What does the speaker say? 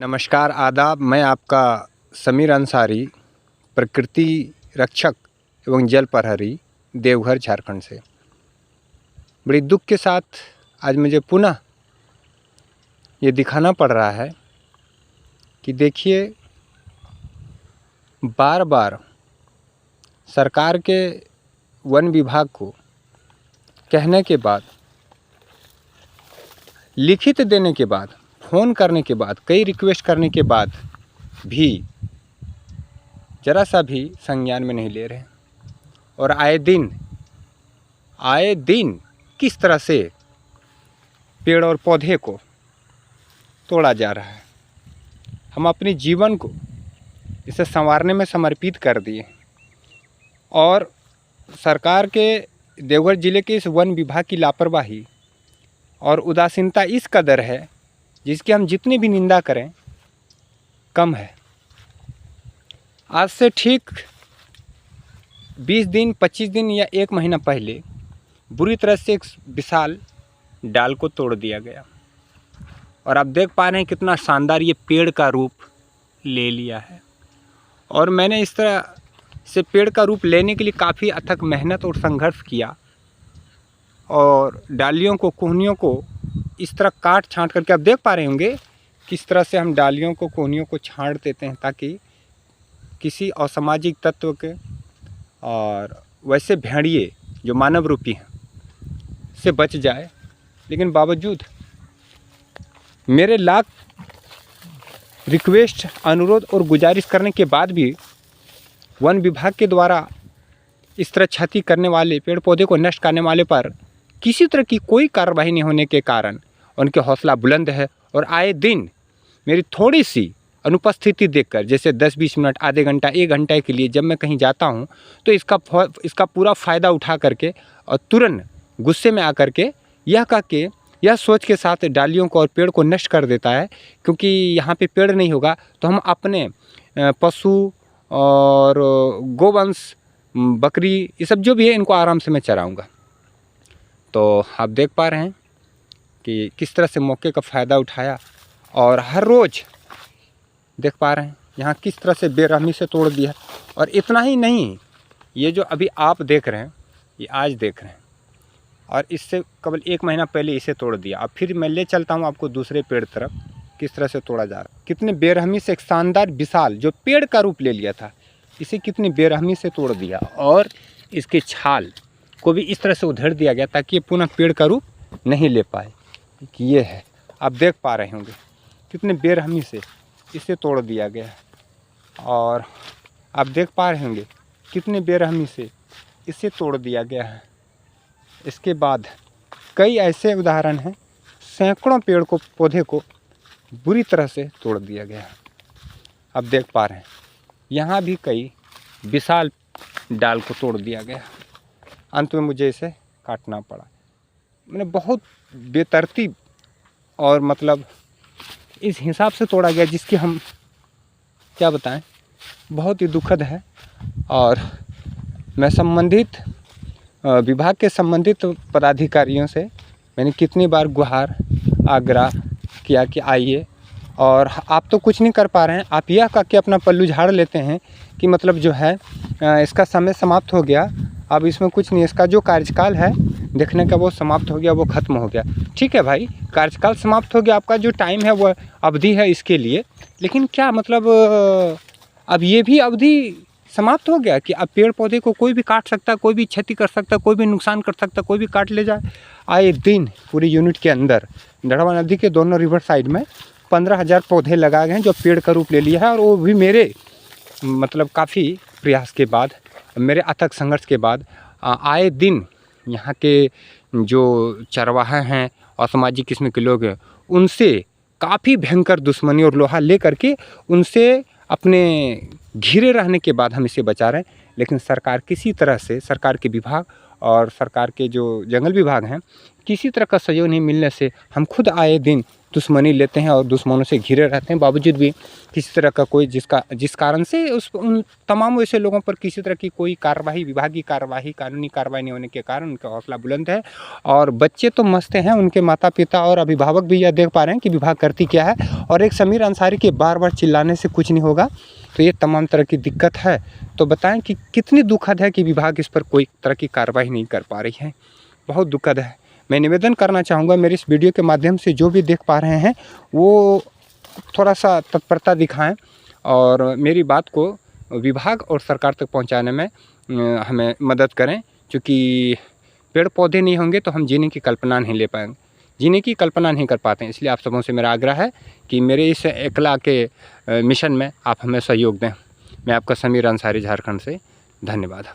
नमस्कार आदाब। मैं आपका समीर अंसारी, प्रकृति रक्षक एवं जल प्रहरी, देवघर झारखंड से। बड़ी दुख के साथ आज मुझे पुनः ये दिखाना पड़ रहा है कि देखिए, बार बार सरकार के वन विभाग को कहने के बाद, लिखित देने के बाद, फ़ोन करने के बाद, कई रिक्वेस्ट करने के बाद भी ज़रा सा भी संज्ञान में नहीं ले रहे। और आए दिन किस तरह से पेड़ और पौधे को तोड़ा जा रहा है। हम अपने जीवन को इसे संवारने में समर्पित कर दिए और सरकार के देवघर ज़िले के इस वन विभाग की लापरवाही और उदासीनता इस कदर है जिसकी हम जितनी भी निंदा करें कम है। आज से ठीक 20 दिन, 25 दिन या 1 महीना पहले बुरी तरह से एक विशाल डाल को तोड़ दिया गया और आप देख पा रहे हैं कितना शानदार ये पेड़ का रूप ले लिया है। और मैंने इस तरह से पेड़ का रूप लेने के लिए काफ़ी अथक मेहनत और संघर्ष किया और डालियों को, कोहनियों को इस तरह काट छांट करके आप देख पा रहे होंगे किस तरह से हम डालियों को, कोहनियों को छांट देते हैं ताकि किसी असामाजिक तत्व के और वैसे भेड़िए जो मानव रूपी हैं से बच जाए। लेकिन बावजूद मेरे लाख रिक्वेस्ट, अनुरोध और गुजारिश करने के बाद भी वन विभाग के द्वारा इस तरह क्षति करने वाले, पेड़ पौधे को नष्ट करने वाले पर किसी तरह की कोई कार्रवाई नहीं होने के कारण उनके हौसला बुलंद है। और आए दिन मेरी थोड़ी सी अनुपस्थिति देखकर, जैसे 10-20 मिनट, आधे घंटा, 1 घंटे के लिए जब मैं कहीं जाता हूँ तो इसका पूरा फ़ायदा उठा करके और तुरंत गुस्से में आकर के यह सोच के साथ डालियों को और पेड़ को नष्ट कर देता है, क्योंकि यहाँ पे पेड़ नहीं होगा तो हम अपने पशु और गोवंश, बकरी, ये सब जो भी है इनको आराम से मैं चराऊँगा। तो आप देख पा रहे हैं कि किस तरह से मौके का फ़ायदा उठाया और हर रोज़ देख पा रहे हैं यहाँ किस तरह से बेरहमी से तोड़ दिया। और इतना ही नहीं, ये जो अभी आप देख रहे हैं ये आज देख रहे हैं और इससे केवल 1 महीना पहले इसे तोड़ दिया। अब फिर मैं ले चलता हूँ आपको दूसरे पेड़ तरफ, किस तरह से तोड़ा जा रहा है। कितने बेरहमी से एक शानदार विशाल जो पेड़ का रूप ले लिया था, इसे कितनी बेरहमी से तोड़ दिया और इसके छाल को भी इस तरह से उधेड़ दिया गया ताकि ये पुनः पेड़ का रूप नहीं ले पाए। कि ये है, आप देख पा रहे होंगे कितने बेरहमी से इसे तोड़ दिया गया है। और आप देख पा रहे होंगे कितने बेरहमी से इसे तोड़ दिया गया है। इसके बाद कई ऐसे उदाहरण हैं, सैकड़ों पेड़ को, पौधे को बुरी तरह से तोड़ दिया गया है। आप देख पा रहे हैं यहाँ भी कई विशाल डाल को तोड़ दिया गया। अंत में मुझे इसे काटना पड़ा। मैंने बहुत बेतरतीब और मतलब इस हिसाब से तोड़ा गया जिसकी हम क्या बताएं, बहुत ही दुखद है। और मैं संबंधित विभाग के संबंधित पदाधिकारियों से मैंने कितनी बार गुहार, आग्रह किया कि आइए, और आप तो कुछ नहीं कर पा रहे हैं। आप यह कह के अपना पल्लू झाड़ लेते हैं कि मतलब जो है इसका समय समाप्त हो गया, अब इसमें कुछ नहीं, इसका जो कार्यकाल है देखने का वो समाप्त हो गया, वो ख़त्म हो गया। ठीक है भाई, कार्यकाल समाप्त हो गया, आपका जो टाइम है वो अवधि है इसके लिए, लेकिन क्या मतलब अब ये भी अवधि समाप्त हो गया कि अब पेड़ पौधे को कोई भी काट सकता, कोई भी क्षति कर सकता, कोई भी नुकसान कर सकता, कोई भी काट ले जाए। आए दिन पूरी यूनिट के अंदर डढ़वा नदी के दोनों रिवर साइड में 15,000 पौधे लगाए गए हैं जो पेड़ का रूप ले लिया है। और वो भी मेरे मतलब काफ़ी प्रयास के बाद, मेरे अथक संघर्ष के बाद आए दिन यहाँ के जो चरवाहे हैं, असामाजिक किस्म के लोग हैं, उनसे काफ़ी भयंकर दुश्मनी और लोहा ले करके उनसे अपने घिरे रहने के बाद हम इसे बचा रहे हैं। लेकिन सरकार किसी तरह से, सरकार के विभाग और सरकार के जो जंगल विभाग हैं, किसी तरह का सहयोग नहीं मिलने से हम खुद आए दिन दुश्मनी लेते हैं और दुश्मनों से घिरे रहते हैं, बावजूद भी किसी तरह का कोई जिस कारण से उन तमाम ऐसे लोगों पर किसी तरह की कोई कार्रवाई, विभागीय कार्रवाई, कानूनी कार्रवाई नहीं होने के कारण उनका हौसला बुलंद है। और बच्चे तो मस्त हैं, उनके माता पिता और अभिभावक भी यह देख पा रहे हैं कि विभाग करती क्या है। और एक समीर अंसारी के बार-बार चिल्लाने से कुछ नहीं होगा, तो ये तमाम तरह की दिक्कत है। तो बताएं कि कितनी दुखद है कि विभाग इस पर कोई तरह की कार्रवाई नहीं कर पा रही है, बहुत दुखद है। मैं निवेदन करना चाहूँगा, मेरे इस वीडियो के माध्यम से जो भी देख पा रहे हैं वो थोड़ा सा तत्परता दिखाएं और मेरी बात को विभाग और सरकार तक पहुंचाने में हमें मदद करें, क्योंकि पेड़ पौधे नहीं होंगे तो हम जीने की कल्पना नहीं ले पाएंगे, जीने की कल्पना नहीं कर पाते हैं। इसलिए आप सबों से मेरा आग्रह है कि मेरे इस एकला के मिशन में आप हमें सहयोग दें। मैं आपका समीर अंसारी, झारखंड से, धन्यवाद।